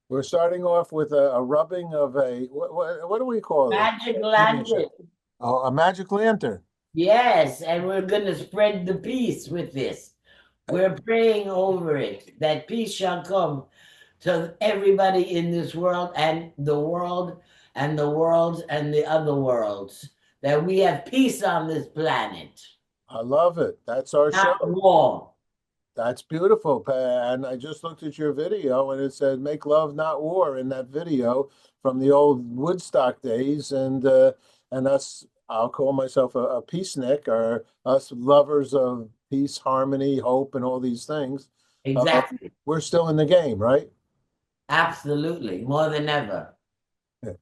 We're starting off with a rubbing of a what do we call it? Magic Finisher. lantern. Oh, a magic lantern. Yes, and we're going to spread the peace with this. We're praying over it that peace shall come to everybody in this world and the world and the worlds and the other worlds. That we have peace on this planet, I love it. That's our not show. war. That's beautiful, And I just looked at your video and it said "Make love, not war" in that video from the old Woodstock days, and us. I'll call myself a peacenik, or us lovers of peace, harmony, hope, and all these things. Uh, Exactly. we're still in the game, right? Absolutely. More than ever. And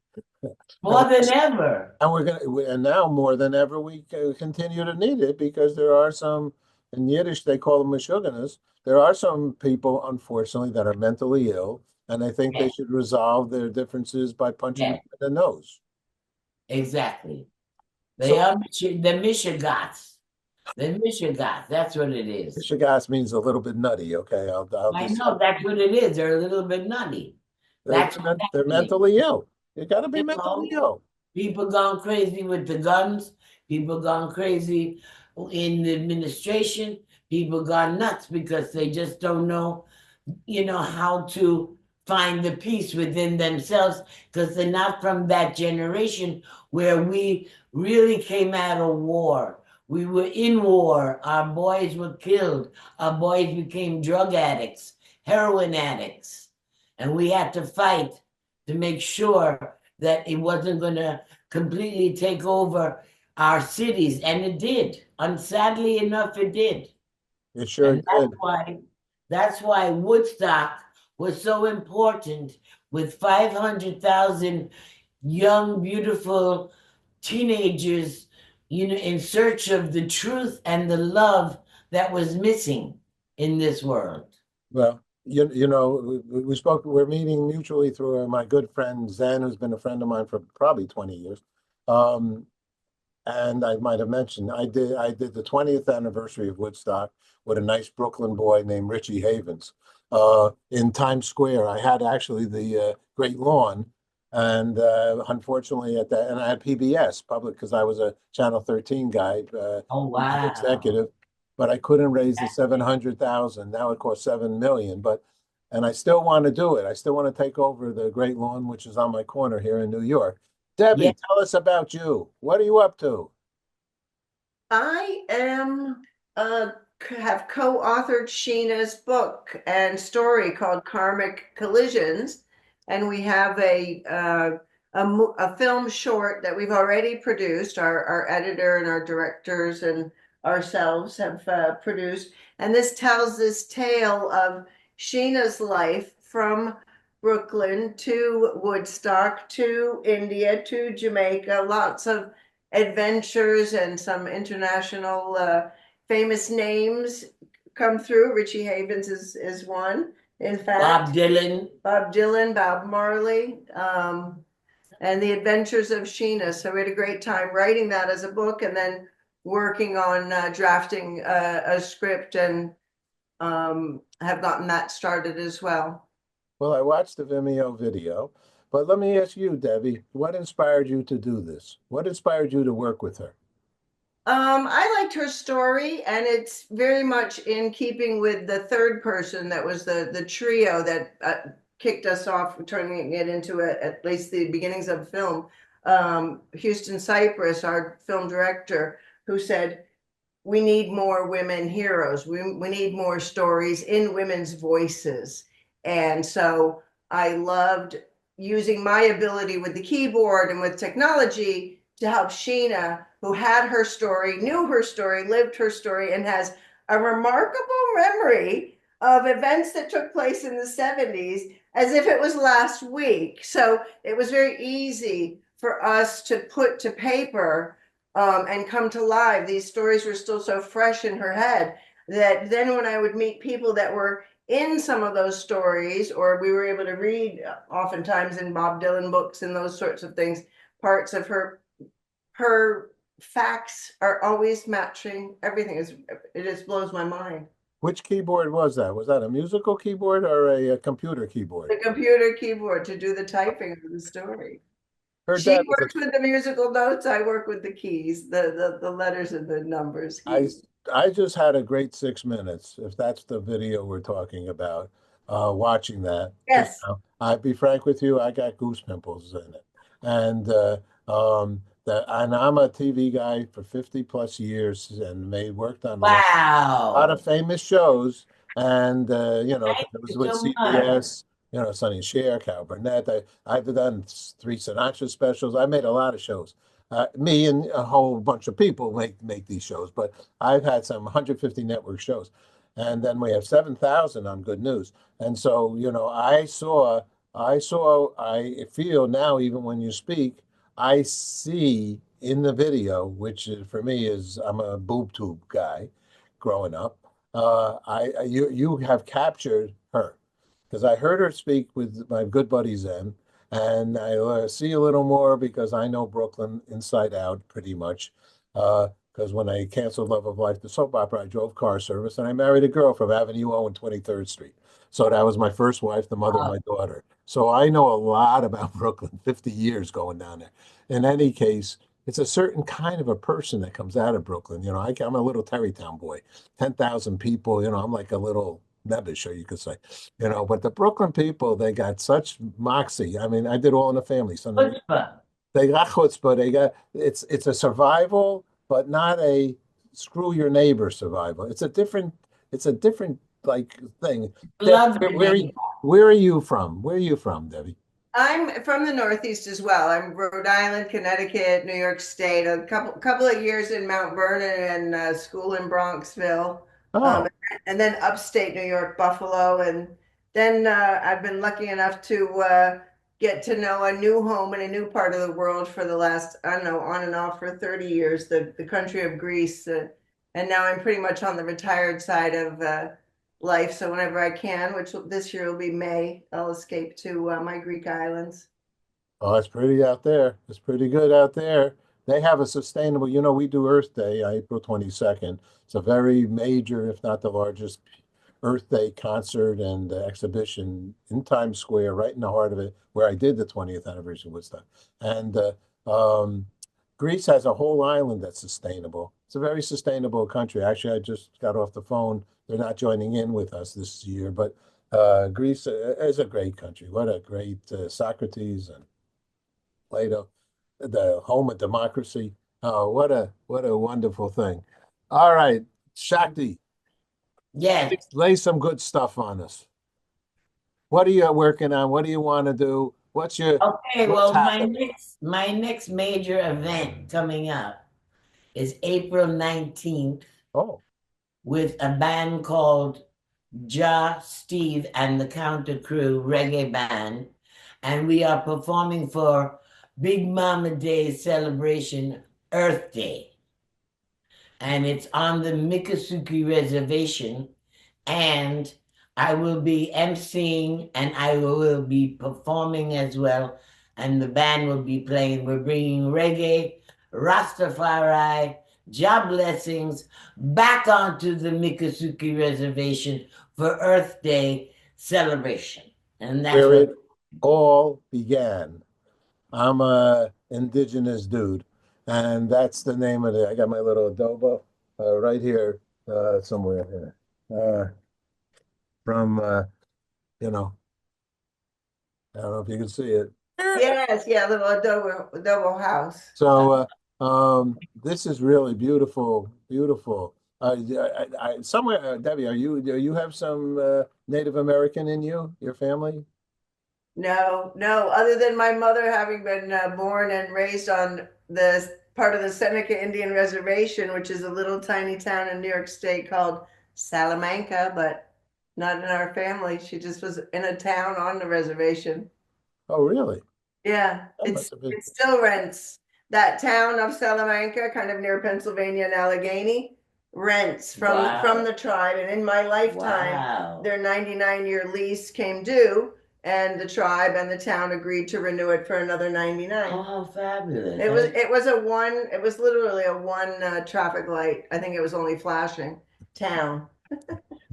More than ever. and now more than ever we continue to need it because there are some, in Yiddish they call them meshuganas. There are some people, unfortunately, that are mentally ill, and I think they Yes, should resolve their differences by punching them yes, in the nose. exactly. They So are the Michigots. The Michigots. That's what it is. mishugas means a little bit nutty. Okay, I'll I just know that's what it is. They're a little bit nutty. That's what's they're happening. mentally ill. You got to be You mentally know, ill. people gone crazy with the guns, people gone crazy in the administration, people gone nuts because they just don't know, how to find the peace within themselves because they're not from that generation where we really came out of war. We were in war. Our boys were killed. Our boys became drug addicts, heroin addicts. And we had to fight to make sure that it wasn't going to completely take over our cities. And it did. Unsadly enough, it did. It sure And that's did. why that's why Woodstock was so important with 500,000 young, beautiful teenagers, in search of the truth and the love that was missing in this world. Well, we spoke. We're meeting mutually through my good friend Zen, who's been a friend of mine for probably 20 years. Um, and I might have mentioned I did the 20th anniversary of Woodstock with a nice Brooklyn boy named Richie Havens in Times Square. I had actually the Great Lawn, and unfortunately at that, and I had PBS public because I was a Channel 13 guy, Oh, music wow. executive, but I couldn't raise the 700,000. Now it costs 7 million, and I still want to do it. I still want to take over the Great Lawn, which is on my corner here in New York. Yeah. Debbie, tell us about you. What are you up to? I am have co-authored Sheena's book and story called Karmic Collisions, and we have a film short that we've already produced. Our editor and our directors and ourselves have produced, and this tells this tale of Sheena's life from Brooklyn to Woodstock to India to Jamaica. Lots of adventures and some international famous names come through. Richie Havens is one, in Bob fact. Dylan. Bob Dylan, Bob Marley, and the Adventures of Sheena. So we had a great time writing that as a book, and then working on drafting a script, and have gotten that started as well. Well, I watched the Vimeo video, but let me ask you, Debbie, what inspired you to do this? What inspired you to work with her? I liked her story, and it's very much in keeping with the third person that was the trio that kicked us off, turning it into at least the beginnings of the film. Houston Cypress, our film director, who said, "We need more women heroes. We need more stories in women's voices." And so I loved using my ability with the keyboard and with technology to help Sheena, who had her story, knew her story, lived her story, and has a remarkable memory of events that took place in the 70s as if it was last week. So it was very easy for us to put to paper and come to life. These stories were still so fresh in her head that then when I would meet people that were in some of those stories, or we were able to read oftentimes in Bob Dylan books and those sorts of things, parts of her facts are always matching everything. It just blows my mind. Which keyboard was that? Was that a musical keyboard or a computer keyboard? The computer keyboard to do the typing of the story. Her She dad was a works with the musical notes. I work with the keys, the letters and the numbers. I I just had a great 6 minutes, if that's the video we're talking about, watching that. Just Yes. now. I'd be frank with you, I got goose pimples in it. And and I'm a TV guy for 50 plus years and made worked on a lot of Wow. famous shows. And Thank 'cause it was you with so much. CBS, Sonny and Cher, Cal Burnett. I've done three Sinatra specials. I made a lot of shows. Me and a whole bunch of people make these shows, but I've had some 150 network shows, and then we have 7,000 on Good News. And so, I feel now, even when you speak, I see in the video, which for me is I'm a boob tube guy, growing up. You have captured her because I heard her speak with my good buddy Zen. And I see a little more because I know Brooklyn inside out pretty much. Because when I canceled Love of Life, the soap opera, I drove car service and I married a girl from Avenue O and 23rd Street. So that was my first wife, the mother of Oh, my daughter. So I know a lot about Brooklyn, 50 years going down there. In any case, it's a certain kind of a person that comes out of Brooklyn. I'm a little Terrytown boy, 10,000 people. I'm like a little nebbish, or you could say. But the Brooklyn people, they got such moxie. I mean, I did All in the Family. So chutzpah. they got chutzpah. They got it's a survival, but not a screw your neighbor survival. It's a different like thing. Debbie, Love your neighbor. where are you from? Where are you from, Debbie? I'm from the Northeast as well. I'm Rhode Island, Connecticut, New York State. A couple of years in Mount Vernon and school in Bronxville, um, Oh, and then upstate New York, Buffalo, and then I've been lucky enough to get to know a new home in a new part of the world for the last, I don't know, on and off for 30 years, the country of Greece, and now I'm pretty much on the retired side of life. So whenever I can, which this year will be May, I'll escape to my Greek islands. oh, it's pretty out there. It's pretty good out there. They have a sustainable, we do Earth Day, April 22nd. It's a very major, if not the largest Earth Day concert and exhibition in Times Square, right in the heart of it, where I did the 20th anniversary of Woodstock. And Greece has a whole island that's sustainable. It's a very sustainable country. Actually, I just got off the phone. They're not joining in with us this year, but Greece is a great country. What a great Socrates and Plato, the home of democracy. Oh, what a wonderful thing. All right, Shakti, Yes. lay some good stuff on us. What are you working on? What do you want to do? Okay, What's well, my happening? next major event coming up is April 19th Oh, with a band called Steve and the Counter Crew Reggae Band. And we are performing for Big Mama Day celebration, Earth Day. And it's on the Miccosukee Reservation. And I will be emceeing and I will be performing as well. And the band will be playing. We're bringing reggae, Rastafari, job blessings back onto the Miccosukee Reservation for Earth Day celebration. And that's where what. it all began. I'm a indigenous dude, and that's the name of it. I got my little adobo right here, somewhere here, from you know, I don't know if you can see it. Yes, yeah, little adobo house. So this is really beautiful, beautiful. Somewhere, Debbie, do you have some Native American in you, your family? No, no, other than my mother having been born and raised on the part of the Seneca Indian Reservation, which is a little tiny town in New York State called Salamanca, but not in our family. She just was in a town on the reservation. Oh, really? Yeah, That must have been. it still rents. That town of Salamanca, kind of near Pennsylvania and Allegheny, rents from Wow. the tribe. And in my lifetime, Wow. their 99-year lease came due, and the tribe and the town agreed to renew it for another 99. Oh, how fabulous. It was literally a one traffic light. I think it was only flashing town.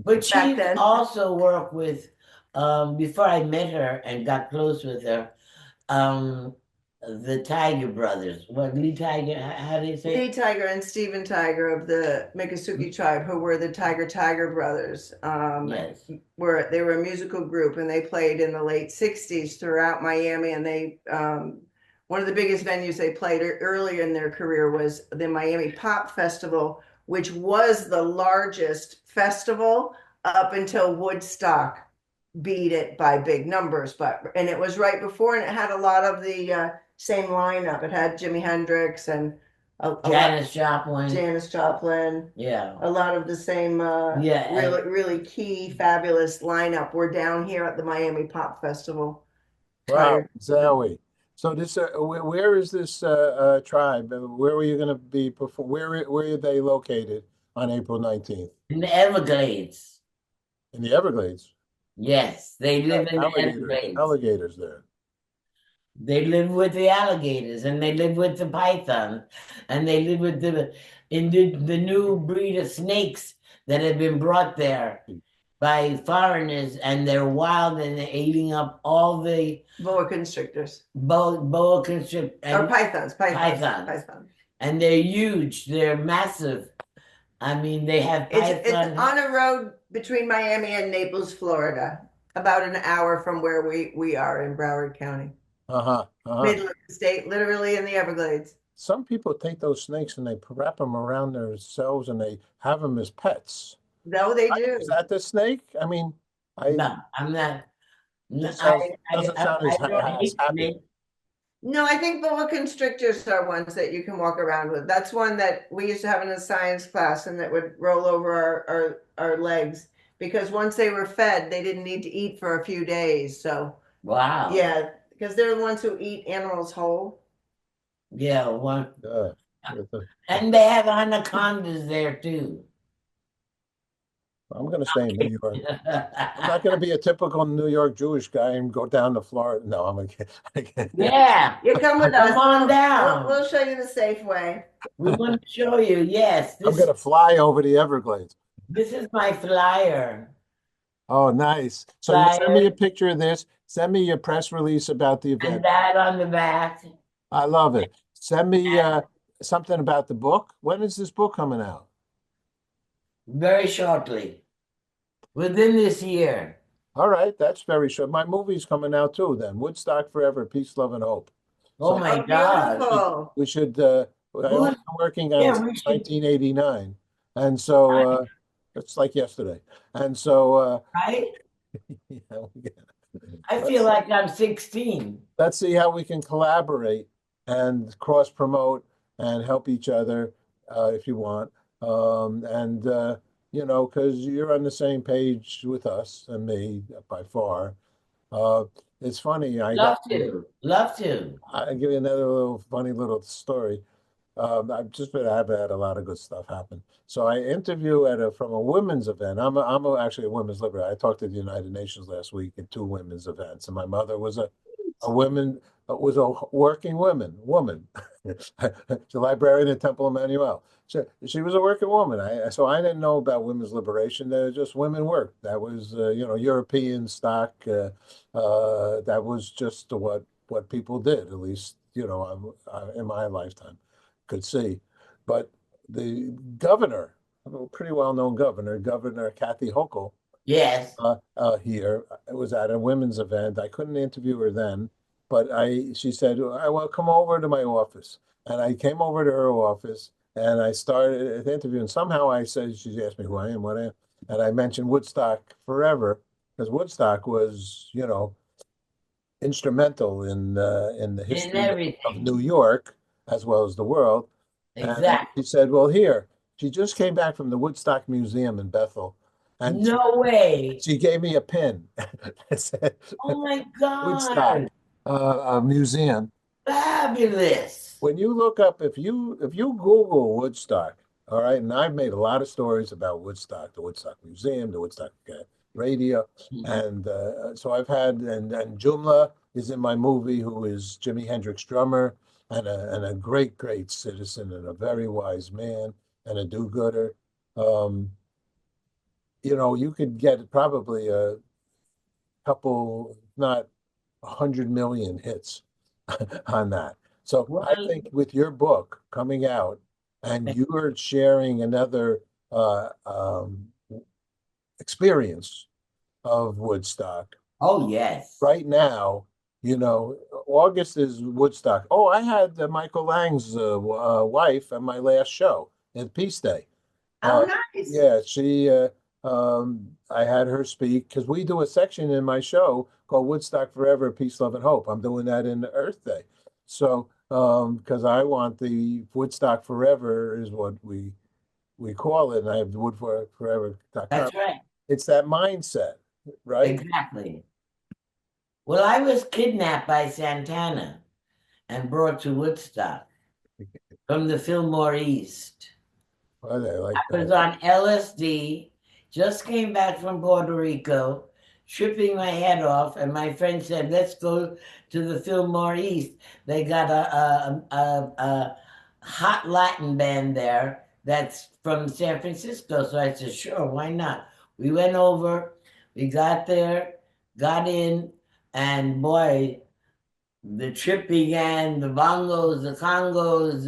But back she then. also worked with, before I met her and got close with her, um, the Tiger Brothers. What, Lee Tiger? How do you say Lee it? Tiger and Stephen Tiger of the Miccosukee tribe, who were the Tiger brothers, Yes. they were a musical group and they played in the late '60s throughout Miami. And they one of the biggest venues they played earlier in their career was the Miami Pop Festival, which was the largest festival up until Woodstock beat it by big numbers. And it was right before, and it had a lot of the same lineup. It had Jimi Hendrix and Janis Joplin. Janis Joplin, Yeah. a lot of the same Yeah. really key, fabulous lineup were down here at the Miami Pop Festival. Wow, Tired. Zowie. So this, where is this tribe? Where were you going to be before? Where are they located on April 19th? In the Everglades. In the Everglades. Yes, they live in the Alligators, Everglades. alligators there. They live with the alligators and they live with the python and they live with the new breed of snakes that have been brought there by foreigners, and they're wild and they're eating up all the Boa constrictors. boa constrictor Or and pythons. and they're huge, they're massive. I mean, they have It's python. on a road between Miami and Naples, Florida, about an hour from where we are in Broward County. Uh-huh, uh-huh. Middle of the state, literally in the Everglades. Some people take those snakes and they wrap them around themselves and they have them as pets. No, they do. Is that the snake? I mean, No, I'm not. No, this sounds doesn't I, sound I don't as hate happy. snakes. No, I think boa constrictors are ones that you can walk around with. That's one that we used to have in a science class and that would roll over our legs, because once they were fed, they didn't need to eat for a few days. So, Wow. yeah, because they're the ones who eat animals whole. Yeah, one. With the- And they have anacondas there too. I'm going to stay in New York. I'm not going to be a typical New York Jewish guy and go down to Florida. No, I'm again. Yeah, You come with us. come on down. We'll show you the safe way. We want to show you. Yes, I'm going to fly over the Everglades. this is my flyer. Oh, nice. So you send me Flyer a picture of this. Send me your press release about the event. and that on the back. I love it. Send me something about the book. When is this book coming out? Very shortly. Within this year. All right, that's very short. My movie's coming out too then. Woodstock Forever, Peace, Love, and Hope. Oh So my Oh, God. beautiful. we should I've been working on Yeah, it we since should. 1989. And so it's like yesterday. And so Right? you know, I feel like I'm 16. let's see how we can collaborate and cross promote and help each other if you want. And you know, because you're on the same page with us and me by far. Uh, it's funny. Love to. Love to. I'll give you another little funny little story. I've had a lot of good stuff happen. So I interview from a women's event. Actually a women's liberator. I talked to the United Nations last week at two women's events, and my mother was a woman, was a working woman. She's a librarian at Temple Emmanuel. She was a working woman. So I didn't know about women's liberation. They're just women work. That was European stock. That was just what people did. At least in my lifetime could see. But the governor, a pretty well-known governor, Governor Kathy Hochul, Yes. here was at a women's event. I couldn't interview her then, but she said, "Well, come over to my office." And I came over to her office and I started the interview. And somehow I said, she asked me who I am, what I am, and I mentioned Woodstock Forever because Woodstock was, instrumental in the In history of everything. New York as well as the world. And Exactly. she said, "Well, here." She just came back from the Woodstock Museum in Bethel, and No way. she gave me a pin that said Oh my Woodstock God. Museum. Fabulous. When you look up, if you Google Woodstock, all right, and I've made a lot of stories about Woodstock, the Woodstock Museum, the Woodstock radio, and so I've had, and Jumla is in my movie, who is Jimi Hendrix drummer, and a great citizen and a very wise man and a do-gooder. Um, you know, you could get probably a couple, if not 100 million hits on that. So I Well, think with your book coming out and you're sharing another experience of Woodstock oh, yes. right now, you know, August is Woodstock. Oh, I had Michael Lang's wife at my last show at Peace Day. Uh, Oh, nice. yeah, I had her speak because we do a section in my show called Woodstock Forever, Peace, Love, and Hope. I'm doing that in Earth Day. So, because I want the Woodstock Forever is what we call it, and I have woodforever.com. That's right. It's that mindset, right? Exactly. Well, I was kidnapped by Santana and brought to Woodstock from the Fillmore East. I like I was that. on LSD, just came back from Puerto Rico, tripping my head off, and my friend said, "Let's go to the Fillmore East. They got a hot Latin band there that's from San Francisco." So I said, "Sure, why not?" We went over, we got there, got in, and boy, the trip began, the bongos, the congos,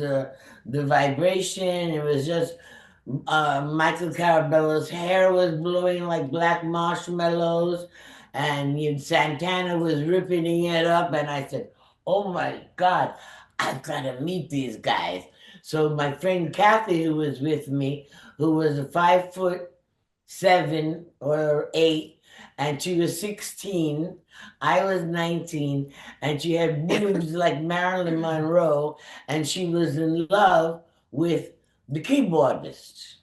the vibration. It was just Michael Carabello's hair was blowing like black marshmallows, and Santana was ripping it up. And I said, "Oh my God, I've got to meet these guys." So my friend Kathy, who was with me, who was a 5'7" or 8, and she was 16. I was 19, and she had boobs like Marilyn Monroe, and she was in love with the keyboardist.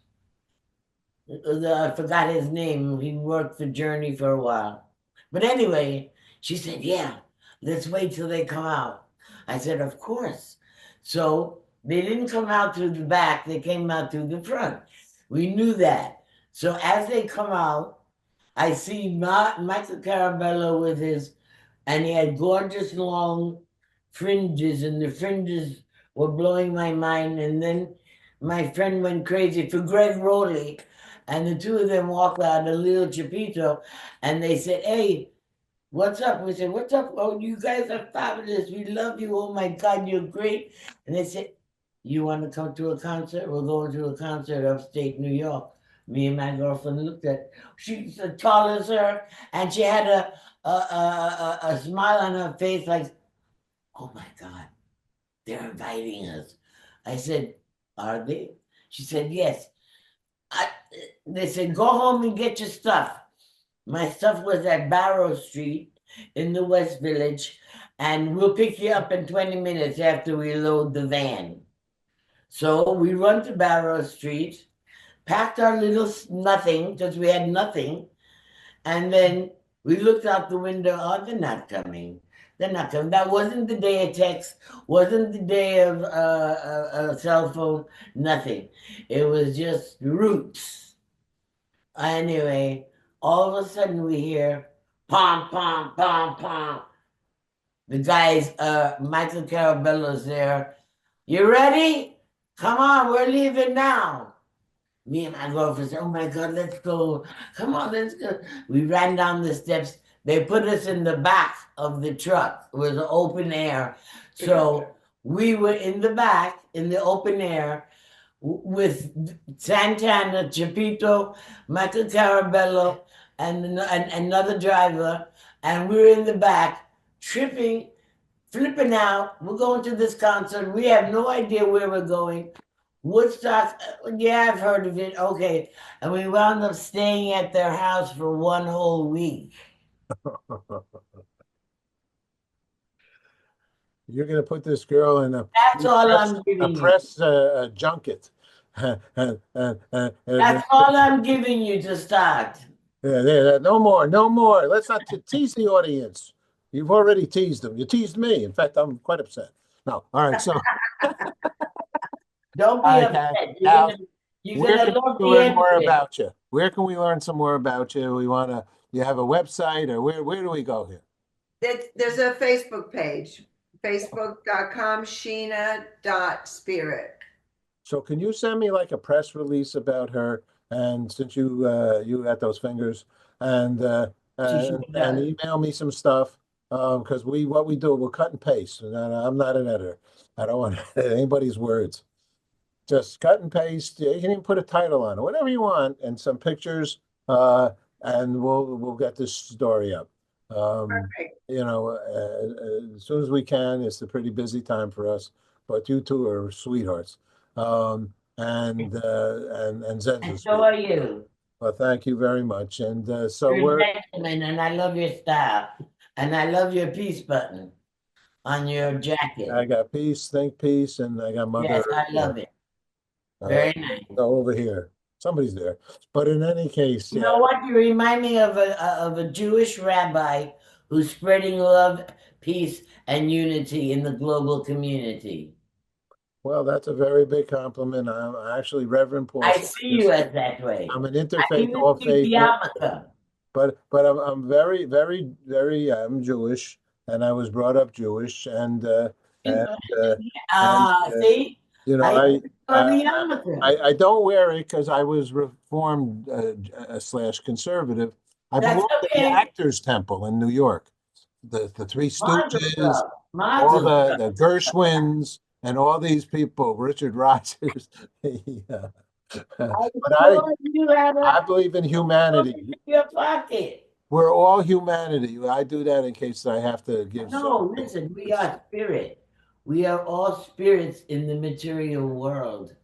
I forgot his name. He worked for Journey for a while. But anyway, she said, "Yeah, let's wait till they come out." I said, "Of course." So they didn't come out through the back, they came out through the front. We knew that. So as they come out, I see Michael Carabello with his, and he had gorgeous long fringes, and the fringes were blowing my mind. And then my friend went crazy for Greg Rowley, and the two of them walked out, a little Chapito, and they said, "Hey, what's up?" We said, "What's up? Oh, you guys are fabulous. We love you. Oh my God, you're great." And they said, "You want to come to a concert? We're going to a concert upstate New York." Me and my girlfriend looked at, she's as tall as her, and she had a smile on her face like, "Oh my God, they're inviting us." I said, "Are they?" She said, "Yes." I, they said, "Go home and get your stuff." My stuff was at Barrow Street in the West Village, and we'll pick you up in 20 minutes after we load the van. So we run to Barrow Street, packed our little nothing, because we had nothing, and then we looked out the window. Oh, they're not coming. They're not coming. That wasn't the day of text, wasn't the day of a cell phone, nothing. It was just roots. Anyway, all of a sudden we hear pom, pom, pom, pom. The guys, Michael Carabello's there. "You ready? Come on, we're leaving now." Me and my girlfriend said, "Oh my God, let's go. Come on, let's go." We ran down the steps. They put us in the back of the truck. It was open air. So we were in the back in the open air with Santana, Chapito, Michael Carabello, and another driver. And we were in the back tripping, flipping out. We're going to this concert. We have no idea where we're going. Woodstock, yeah, I've heard of it. Okay. And we wound up staying at their house for one whole week. You're going to put this girl in That's all I'm a giving you. press junket. That's all I'm giving you to start. No more, no more. Let's not tease the audience. You've already teased them. You teased me. In fact, I'm quite upset. No, all right. So, Don't be all right, upset. Kat. Now, You're where gonna can love we the learn end of more it. about you? Where can we learn some more about you? You have a website, or where do we go here? There's a Facebook page, facebook.com, Sheena.spirit. So can you send me like a press release about her And since you got those fingers, and She sure and does. email me some stuff, because what we do, we'll cut and paste. And I'm not an editor. I don't want anybody's words. Just cut and paste. You can even put a title on it, whatever you want, and some pictures, and we'll get this story up. Perfect. As soon as we can. It's a pretty busy time for us, but you two are sweethearts. And Zen's a And so sweet. are you. Well, thank you very much. And so You're a gentleman, and I love your style. And I love your peace button on your jacket. I got peace, think peace, and I got Yes, mother. I love it. Uh, Very nice. over here. Somebody's there. But in any case, You yeah. know what? You remind me of a Jewish rabbi who's spreading love, peace, and unity in the global community. Well, that's a very big compliment. I'm actually Reverend Paul I see you Sykes. as that way. I'm an I interfaith, even all speak faith the minister. yarmulke. But I'm very, very, very, I'm Jewish, and I was brought up Jewish, and uh, and See, you know I I on I the yarmulke. I don't wear it because I was reformed slash conservative. I That's belong to the okay. Actors Temple in New York. The Three Mazel Stooges, tov. all Mazel the tov. the Gershwins, and all these people, Richard Rodgers. Yeah. I But thought you had I a believe in book humanity. in your pocket. We're all humanity. I do that in case I have to give some. No, listen, we are spirit. We are all spirits in the material world.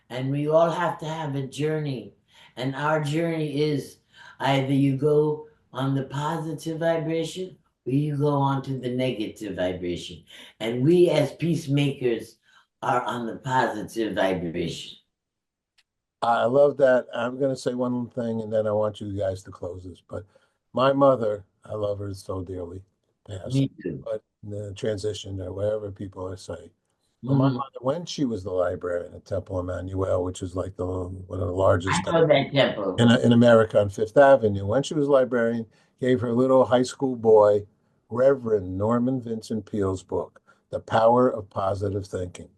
And we all have to have a journey. And our journey is either you go on the positive vibration or you go on to the negative vibration. And we as peacemakers are on the positive vibration. I love that. I'm going to say one thing and then I want you guys to close this. But my mother, I love her so dearly, passed, Me too. but the transition or whatever people are saying. But my Mhm. mother, when she was the librarian at Temple Emmanuel, which is like one of the I largest know that temple. in America on Fifth Avenue, when she was librarian, gave her little high school boy, Reverend Norman Vincent Peale's book, The Power of Positive Thinking.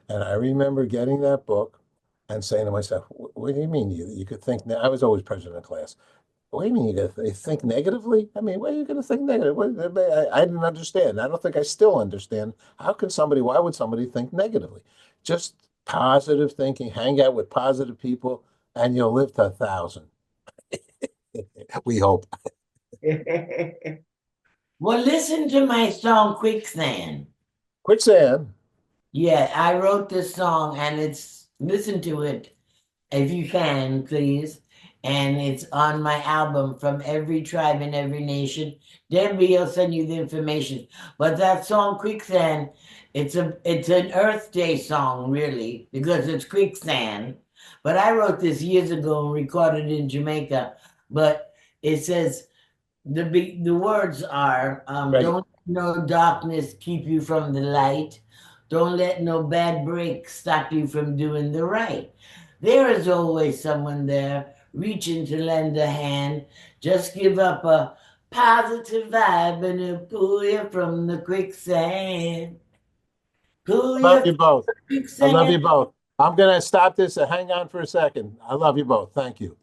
And I remember getting that book and saying to myself, what do you mean you could think? I was always president of class. What do you mean you got to think negatively? I mean, what are you going to think negative? I didn't understand. I don't think I still understand. Why would somebody think negatively? Just positive thinking, hang out with positive people, and you'll live to 1,000. We hope. Well, listen to my song Quicksand. Quicksand. Yeah, I wrote this song and listen to it if you can, please. And it's on my album From Every Tribe and Every Nation. Denby will send you the information. But that song Quicksand, it's an Earth Day song, really, because it's quicksand. But I wrote this years ago and recorded it in Jamaica. But it says the words are Right. don't let no darkness keep you from the light. Don't let no bad break stop you from doing the right. There is always someone there reaching to lend a hand. Just give up a positive vibe and it'll pull you from the quicksand. Pull I love you you from both. the I love you quicksand. both. I'm going to stop this and hang on for a second. I love you both. Thank you.